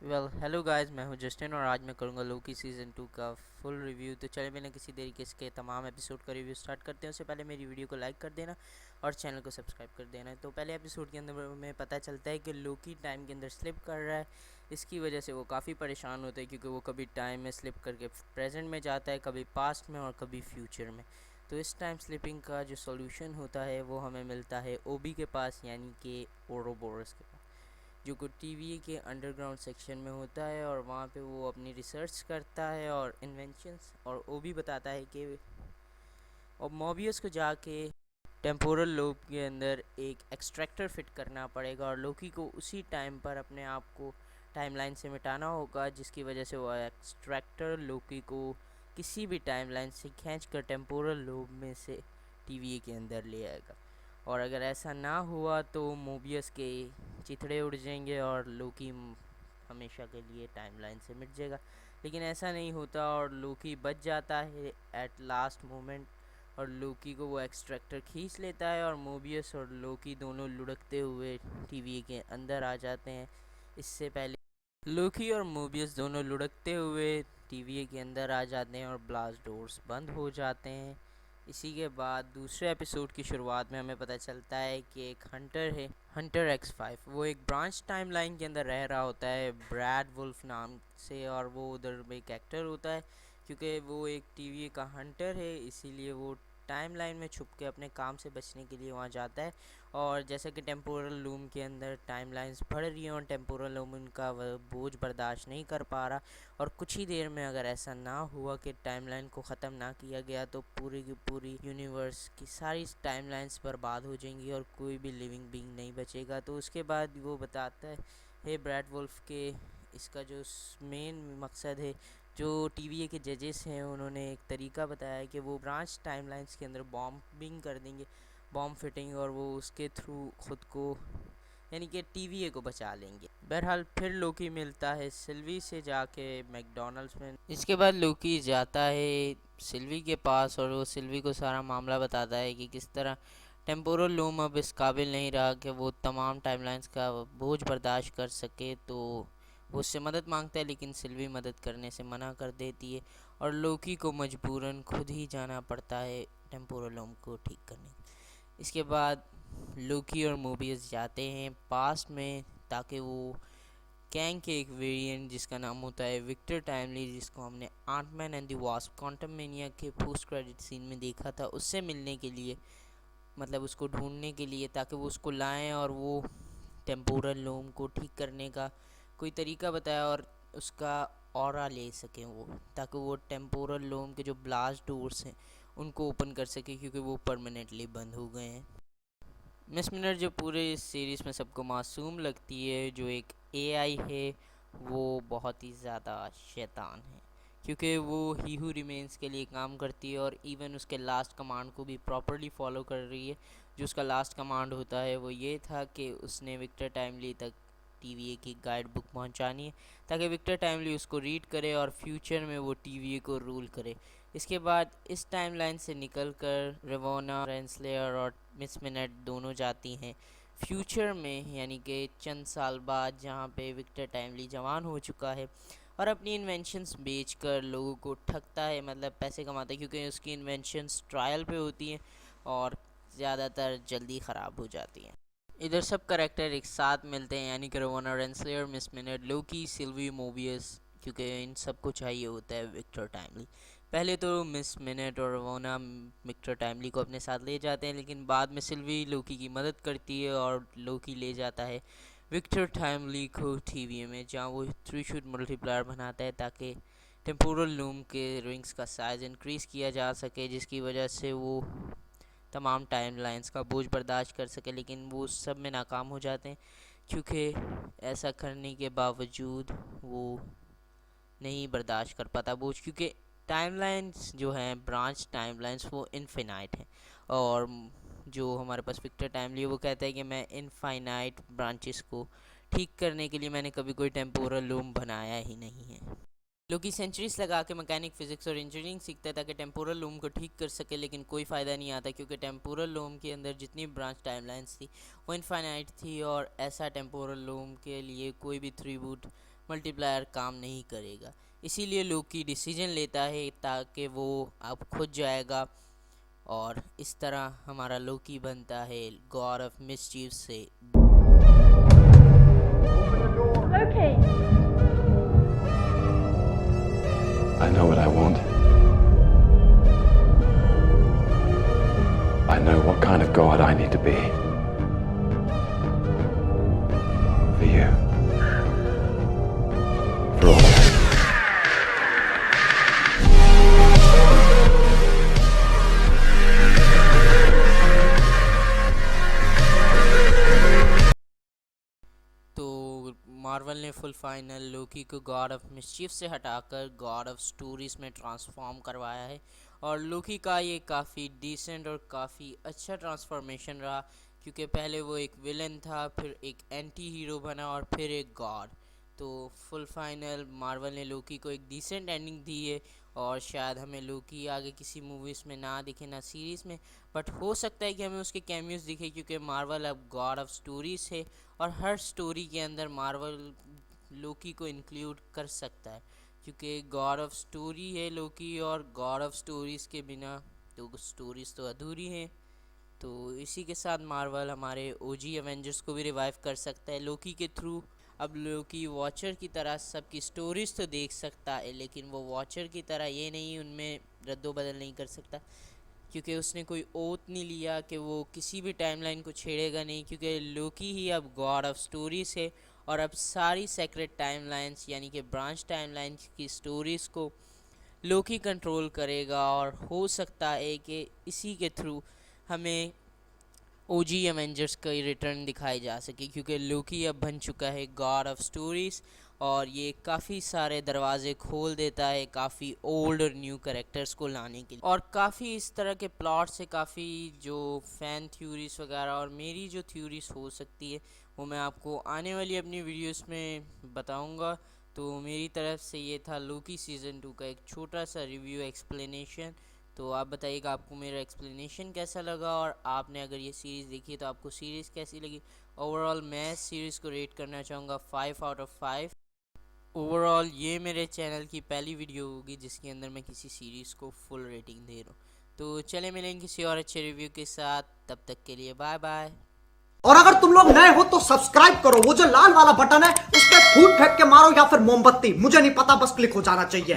Hello guys, मैं हूं Justin और आज मैं करूंगा लोकी सीज़न 2 का फुल रिव्यू। तो चलिए बिना किसी देरी के इसके तमाम एपिसोड का रिव्यू स्टार्ट करते हैं। उससे पहले मेरी वीडियो को लाइक कर देना और चैनल को सब्सक्राइब कर देना। तो पहले एपिसोड के अंदर हमें पता चलता है कि लोकी टाइम के अंदर स्लिप कर रहा है। इसकी वजह से वो काफ़ी परेशान होता है क्योंकि वो कभी टाइम में स्लिप करके प्रेजेंट में जाता है, कभी पास्ट में और कभी फ्यूचर में। तो इस टाइम स्लिपिंग का जो सॉल्यूशन होता है वो हमें मिलता है ओबी के पास, यानी कि ओरोबोरस के पास, जो कि टीवीए के अंडरग्राउंड सेक्शन में होता है। और वहाँ पे वो अपनी रिसर्च करता है और इन्वेंशंस, और वो भी बताता है कि और मोबियस को जाके टेम्पोरल लोब के अंदर एक एक्सट्रैक्टर फिट करना पड़ेगा और लोकी को उसी टाइम पर अपने आप को टाइमलाइन से मिटाना होगा, जिसकी वजह से वो एक्सट्रैक्टर लोकी को किसी भी टाइमलाइन से खींच कर टेम्पोरल लोब में से टीवीए के अंदर ले आएगा। और अगर ऐसा ना हुआ तो मोबियस के चिथड़े उड़ जाएंगे और लोकी हमेशा के लिए टाइमलाइन से मिट जाएगा। लेकिन ऐसा नहीं होता और लोकी बच जाता है एट लास्ट मोमेंट, और लोकी को वो एक्सट्रैक्टर खींच लेता है और मोबियस और लोकी दोनों लुढ़कते हुए टीवी के अंदर आ जाते हैं। इससे पहले लोकी और मोबियस दोनों लुढ़कते हुए टीवी के अंदर आ जाते हैं और ब्लास्ट डोर्स बंद हो जाते हैं। इसी के बाद दूसरे एपिसोड की शुरुआत में हमें पता चलता है कि एक हंटर है, हंटर X5। वो एक ब्रांच टाइमलाइन के अंदर रह रहा होता है ब्रैड वुल्फ नाम से, और वो उधर में एक एक्टर होता है। क्योंकि वो एक टीवी का हंटर है, इसीलिए वो टाइमलाइन में छुप के अपने काम से बचने के लिए वहाँ जाता है। और जैसा कि टेम्पोरल लूम के अंदर टाइमलाइंस बढ़ रही हैं और टेम्पोरल लूम उनका बोझ बर्दाश्त नहीं कर पा रहा, और कुछ ही देर में अगर ऐसा ना हुआ कि टाइमलाइन को ख़त्म ना किया गया तो पूरी की पूरी यूनिवर्स की सारी टाइमलाइंस बर्बाद हो जाएंगी और कोई भी लिविंग बीइंग नहीं बचेगा। तो उसके बाद वो बताता है ब्रैड वुल्फ के इसका जो मेन मकसद है, जो टीवीए के जजेस हैं उन्होंने एक तरीका बताया है कि वो ब्रांच टाइमलाइंस के अंदर बॉम्बिंग कर देंगे, बॉम्ब फिटिंग, और वो उसके थ्रू खुद को यानी कि टीवीए को बचा लेंगे। बहरहाल फिर लोकी मिलता है सिल्वी से जाके मैकडोनल्ड्स में। इसके बाद लोकी जाता है सिल्वी के पास और वो सिल्वी को सारा मामला बताता है कि किस तरह टेम्पोरल लूम अब इस काबिल नहीं रहा कि वो तमाम टाइमलाइंस का बोझ बर्दाश्त कर सके। तो वो उससे मदद मांगता है, लेकिन सिल्वी मदद करने से मना कर देती है और लोकी को मजबूरन खुद ही जाना पड़ता है टेम्पोरल लूम को ठीक करने। इसके बाद लोकी और मोबियस जाते हैं पास्ट में ताकि वो कैंग के एक वेरिएंट जिसका नाम होता है विक्टर टाइमली, जिसको हमने Ant-Man and the wasp Quantumania के पोस्ट क्रेडिट सीन में देखा था, उससे मिलने के लिए, मतलब उसको ढूंढने के लिए, ताकि वो उसको लाएं और वो टेम्पोरल लूम को ठीक करने का कोई तरीका बताया और उसका ऑरा ले सकें वो, ताकि वो टेम्पोरल लूम के जो ब्लास्ट डोर्स हैं उनको ओपन कर सके, क्योंकि वो परमानेंटली बंद हो गए हैं। मिस मिनट जो पूरे इस सीरीज़ में सबको मासूम लगती है, जो एक एआई है, वो बहुत ही ज़्यादा शैतान है, क्योंकि वो ही हू रिमेंस के लिए काम करती है और इवन उसके लास्ट कमांड को भी प्रॉपरली फॉलो कर रही है। जो उसका लास्ट कमांड होता है वो ये था कि उसने विक्टर टाइमली तक टीवीए की गाइड बुक पहुंचानी है, ताकि विक्टर टाइमली उसको रीड करे और फ्यूचर में वो टीवीए को रूल करे। इसके बाद इस टाइमलाइन से निकलकर रेवोना रेंसलेयर और मिस मिनट दोनों जाती हैं फ्यूचर में, यानी कि चंद साल बाद, जहाँ पे विक्टर टाइमली जवान हो चुका है और अपनी इन्वेंशंस बेचकर लोगों को ठगता है, मतलब पैसे कमाता है, क्योंकि उसकी इन्वेंशंस ट्रायल पे होती हैं और ज़्यादातर जल्दी ख़राब हो जाती हैं। इधर सब करेक्टर एक साथ मिलते हैं, यानी कि रोवाना रेंसलेयर, मिस मिनट, लोकी, सिल्वी, मोबियस, क्योंकि इन सबको चाहिए होता है विक्टर टाइमली। पहले तो मिस मिनट और रोवाना विक्टर टाइमली को अपने साथ ले जाते हैं, लेकिन बाद में सिल्वी लोकी की मदद करती है और लोकी ले जाता है विक्टर टाइमली को टीवी में, जहाँ वो थ्री शूट मल्टीप्लायर बनाता है ताकि टेम्पोरल लूम के रिंग्स का साइज़ इंक्रीज़ किया जा सके, जिसकी वजह से वो तमाम टाइमलाइंस का बोझ बर्दाश्त कर सके। लेकिन वो सब में नाकाम हो जाते हैं, क्योंकि ऐसा करने के बावजूद वो नहीं बर्दाश्त कर पाता बोझ, क्योंकि टाइमलाइंस जो हैं ब्रांच टाइमलाइंस वो इनफिनाइट हैं। और जो हमारे पास विक्टर टाइमली वो कहता है कि मैं इनफाइनाइट ब्रांचेस को ठीक करने के लिए मैंने कभी कोई टेम्पोरल लूम बनाया ही नहीं है। लोकी सेंचुरीज लगा के मैकेनिक फिजिक्स और इंजीनियरिंग सीखता है ताकि टेम्पोरल लूम को ठीक कर सके, लेकिन कोई फ़ायदा नहीं आता, क्योंकि टेम्पोरल लूम के अंदर जितनी ब्रांच टाइमलाइंस थी वो इनफाइनाइट थी और ऐसा टेम्पोरल लूम के लिए कोई भी थ्री बूट मल्टीप्लायर काम नहीं करेगा। इसीलिए लोकी डिसीजन लेता है ताकि वो अब खुद जाएगा, और इस तरह हमारा लोकी बनता है गॉड ऑफ मिसचीफ से। Loki! I know what I want. I know what kind of god I need to be. For you. For all of us. तो मार्वल ने फुल फाइनल लोकी को गॉड ऑफ मिसचीफ से हटाकर God of stories में transform करवाया है, और लोकी का ये काफ़ी डिसेंट और काफ़ी अच्छा ट्रांसफॉर्मेशन रहा, क्योंकि पहले वो एक विलन था, फिर एक एंटी हीरो बना और फिर एक गॉड। तो फुल फाइनल मार्वल ने लोकी को एक डिसेंट एंडिंग दी है, और शायद हमें लोकी आगे किसी मूवीज़ में ना दिखे ना सीरीज़ में, बट हो सकता है कि हमें उसके कैमियोज दिखे, क्योंकि मार्वल अब गॉड ऑफ स्टोरीज है और हर स्टोरी के अंदर मार्वल लोकी को इंक्लूड कर सकता है, क्योंकि गॉड ऑफ स्टोरी है लोकी, और गॉड ऑफ स्टोरीज़ के बिना तो स्टोरीज़ तो अधूरी हैं। तो इसी के साथ मार्वल हमारे ओजी एवेंजर्स को भी रिवाइव कर सकता है लोकी के थ्रू। अब लोकी वॉचर की तरह सबकी स्टोरीज तो देख सकता है, लेकिन वो वॉचर की तरह ये नहीं उनमें रद्दोबदल नहीं कर सकता, क्योंकि उसने कोई ओथ नहीं लिया कि वो किसी भी टाइमलाइन को छेड़ेगा नहीं, क्योंकि लोकी ही अब गॉड ऑफ स्टोरीज है, और अब सारी सेक्रेट टाइमलाइंस यानी कि ब्रांच टाइमलाइंस की स्टोरीज़ को लोकी कंट्रोल करेगा, और हो सकता है कि इसी के थ्रू हमें ओजी एवेंजर्स का रिटर्न दिखाई जा सके, क्योंकि लोकी अब बन चुका है गॉड ऑफ स्टोरीज़, और ये काफ़ी सारे दरवाजे खोल देता है काफ़ी ओल्ड और न्यू कैरेक्टर्स को लाने के लिए, और काफ़ी इस तरह के प्लॉट से काफ़ी जो फ़ैन थ्योरीज वगैरह और मेरी जो थ्योरीज हो सकती है वो मैं आपको आने वाली अपनी वीडियोस में बताऊंगा। तो मेरी तरफ से ये था लोकी सीज़न 2 का एक छोटा सा रिव्यू एक्सप्लेनेशन। तो आप बताइएगा आपको मेरा एक्सप्लेनेशन कैसा लगा, और आपने अगर ये सीरीज़ देखी तो आपको सीरीज़ कैसी लगी। ओवरऑल मैं सीरीज़ को रेट करना चाहूँगा 5 आउट ऑफ 5। ओवरऑल ये मेरे चैनल की पहली वीडियो होगी जिसके अंदर मैं किसी सीरीज़ को फुल रेटिंग दे रहा हूँ। तो चले मिलेंगे किसी और अच्छे रिव्यू के साथ, तब तक के लिए बाय बाय। और अगर तुम लोग नए हो तो सब्सक्राइब करो, वो जो लाल वाला बटन है उस पर फूट फेंक के मारो या फिर मोमबत्ती, मुझे नहीं पता, बस क्लिक हो जाना चाहिए।